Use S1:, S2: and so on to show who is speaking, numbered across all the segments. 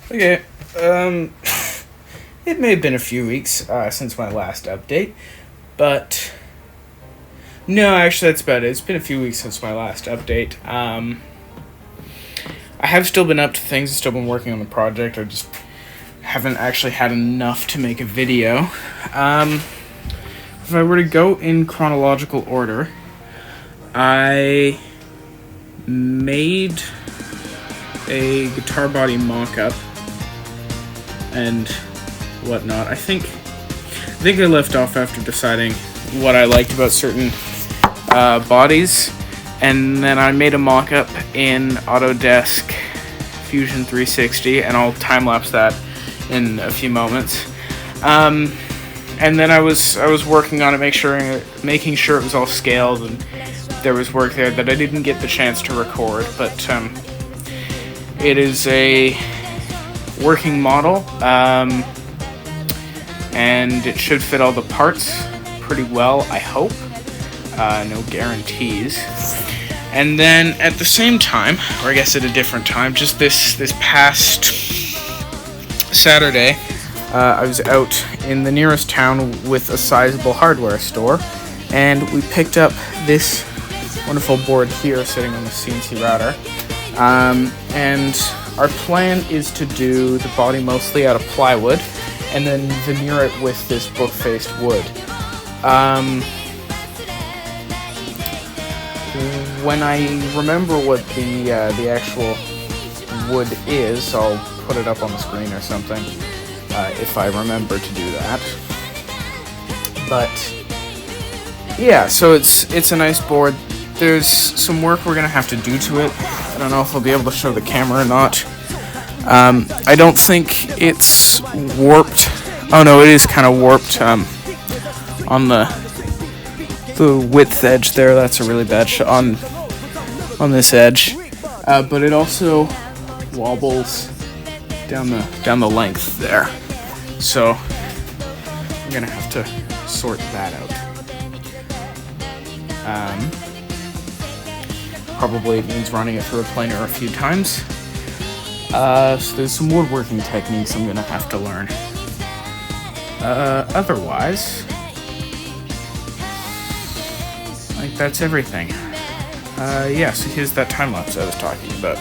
S1: Okay, it may have been a few weeks since my last update, but no, actually, that's about it. It's been a few weeks since my last update. I have still been up to things, still been working on the project. I just haven't actually had enough to make a video. If I were to go in chronological order, I made a guitar body mock-up and whatnot. I think I left off after deciding what I liked about certain bodies, and then I made a mock-up in Autodesk Fusion 360, and I'll time-lapse that in a few moments. And then I was working on it, making sure it was all scaled, and there was work there that I didn't get the chance to record, but it is a working model, and it should fit all the parts pretty well, I hope. No guarantees. And then at the same time, or I guess at a different time, just this past Saturday, I was out in the nearest town with a sizable hardware store, and we picked up this wonderful board here sitting on the CNC router. And our plan is to do the body mostly out of plywood, and then veneer it with this book-faced wood. When I remember what the actual wood is, I'll put it up on the screen or something, if I remember to do that. But yeah, so it's a nice board. There's some work we're gonna have to do to it. I don't know if I'll be able to show the camera or not. I don't think it's warped. Oh no, it is kind of warped on the width edge there. That's a really bad shot on this edge. But it also wobbles down the length there. So I'm gonna have to sort that out. Probably means running it through a planer a few times. So there's some woodworking techniques I'm gonna have to learn. Otherwise, I think that's everything. Yeah, so here's that time lapse I was talking about.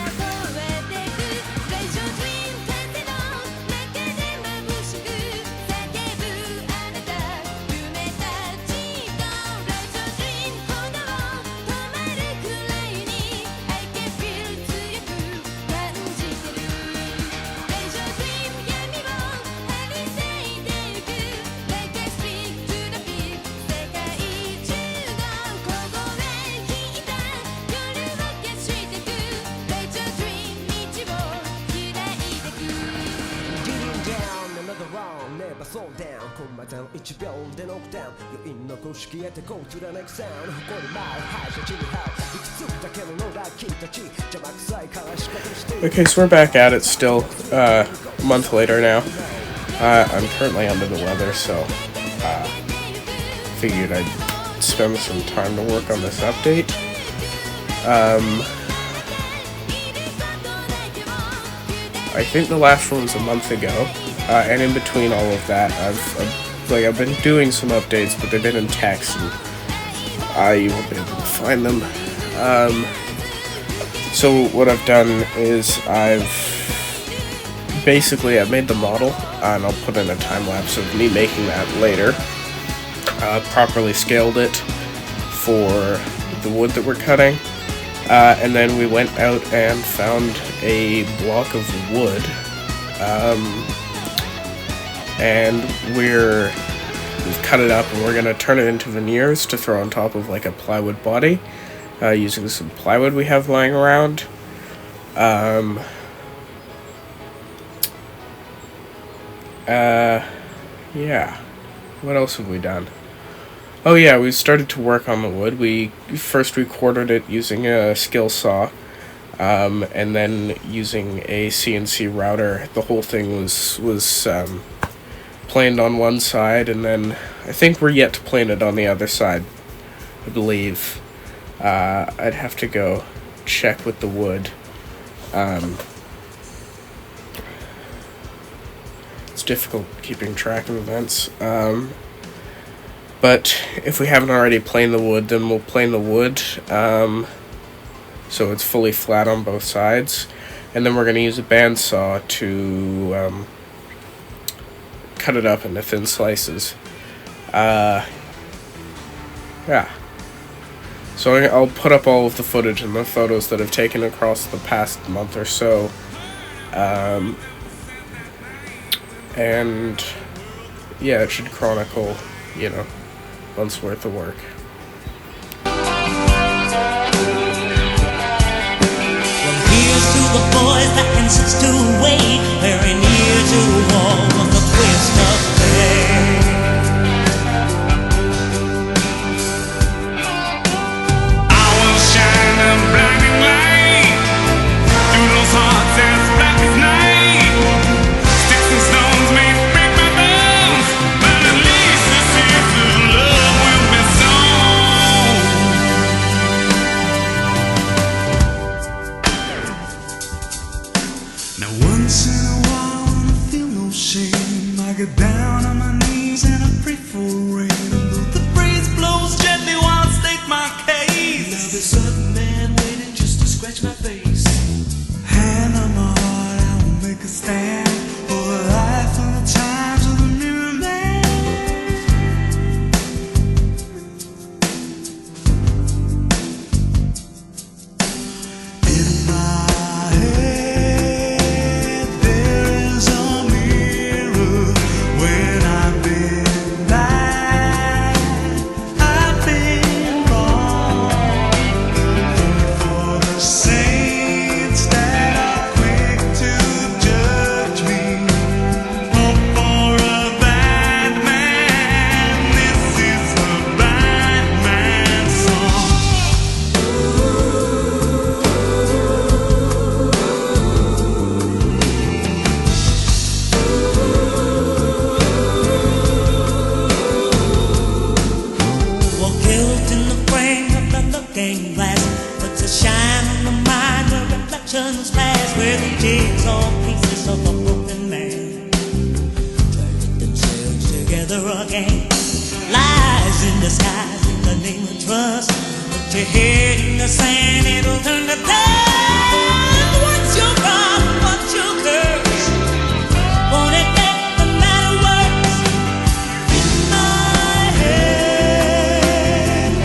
S1: Okay, so we're back at it still, a month later now. I'm currently under the weather, so figured I'd spend some time to work on this update. I think the last one was a month ago, and in between all of that, I've been doing some updates, but they've been in text, and you won't be able to find them. So what I've done is I've made the model, and I'll put in a time lapse of me making that later. Properly scaled it for the wood that we're cutting, and then we went out and found a block of wood, and we've cut it up, and we're gonna turn it into veneers to throw on top of like a plywood body, using some plywood we have lying around. Yeah. What else have we done? Oh yeah, we started to work on the wood. We first recorded it using a skill saw, and then using a CNC router. The whole thing was planed on one side, and then I think we're yet to plane it on the other side, I believe. I'd have to go check with the wood. difficult keeping track of events. But if we haven't already planed the wood, then we'll plane the wood so it's fully flat on both sides. And then we're going to use a bandsaw to cut it up into thin slices. Yeah. So I'll put up all of the footage and the photos that I've taken across the past month or so. And yeah, it should chronicle, months worth of work.
S2: Well, here's to the boys that insist to wait, very near to all of the twist of fate. I will shine a blinding light through those hearts as black as night. Sticks and stones may break my bones, but at least the seeds of love will be sown. Now once in a while when I feel no shame, I get down on my knees and I pray for rain. And though the breeze blows gently while I state my case, there'll be certain man waiting just to scratch my face. Hand on my heart, I will make a stand for the life and the times of the mirror man. In my head there is a mirror. When I've been right, I've been wrong. For the saints that are quick to judge me, or for a bad man, this is the bad man's song. Well, guilt in the frame of the looking glass puts a shine on the mind where reflections pass, where the jigsaw pieces of a broken man try to get themselves together again. Lies in disguise in the name of trust. Put your head in the sand, it'll turn to dust. What's your problem? What's your curse? Won't it make the matter worse? In my head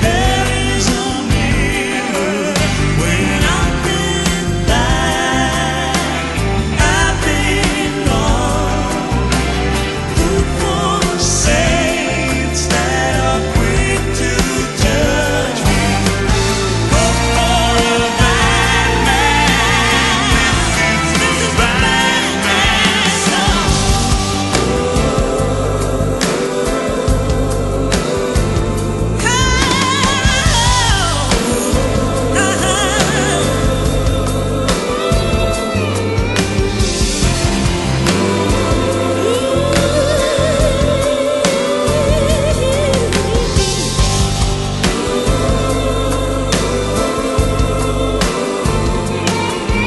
S2: there is a mirror. When I've been right, I've been wrong. Look for the saints that are quick to judge me, or for a bad man. This is the bad man's song.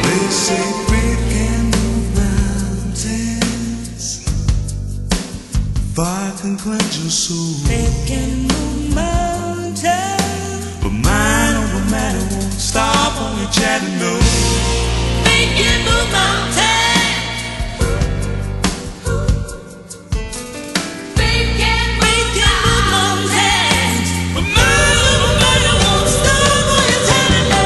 S2: They say faith can move mountains, fire can cleanse your soul. Faith can move mountains, but mine over matter won't stop on your chatting no. Faith can move mountains. Faith can move mountains, but mine over matter won't stop on your chatting no.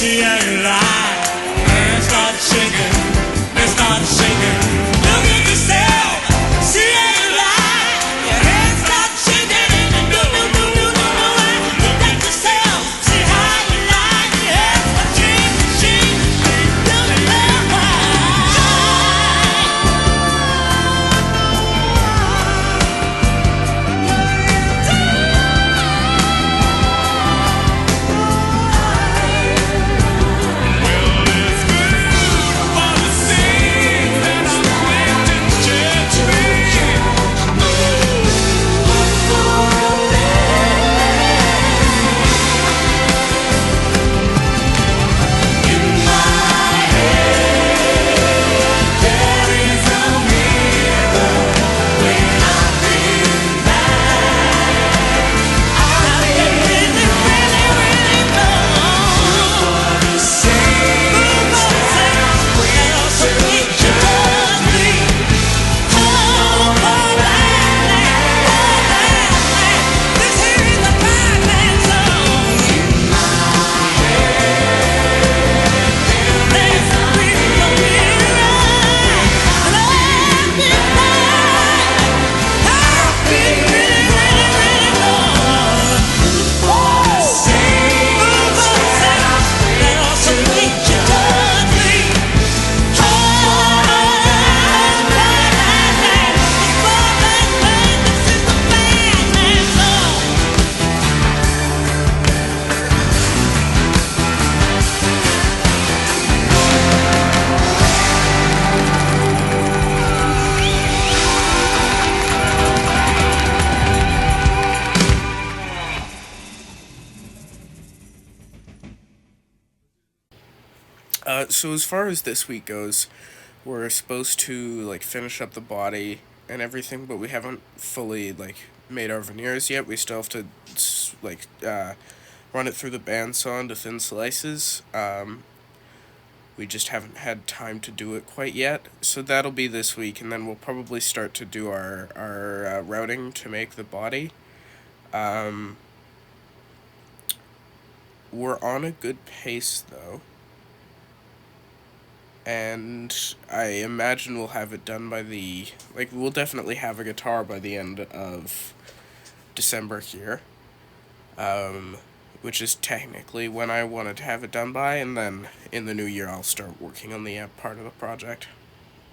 S2: see how you lie. Hands start shaking, they start shaking. Look at yourself, see how you lie. Your hands start shaking and you do why. Look at yourself, see how you lie. Your hands start shaking, do why.
S1: So as far as this week goes, we're supposed to like finish up the body and everything, but we haven't fully like made our veneers yet. We still have to run it through the bandsaw into thin slices. We just haven't had time to do it quite yet, so that'll be this week, and then we'll probably start to do our routing to make the body. We're on a good pace though, and I imagine we'll have it done by we'll definitely have a guitar by the end of December here, which is technically when I wanted to have it done by, and then in the new year I'll start working on the amp part of the project.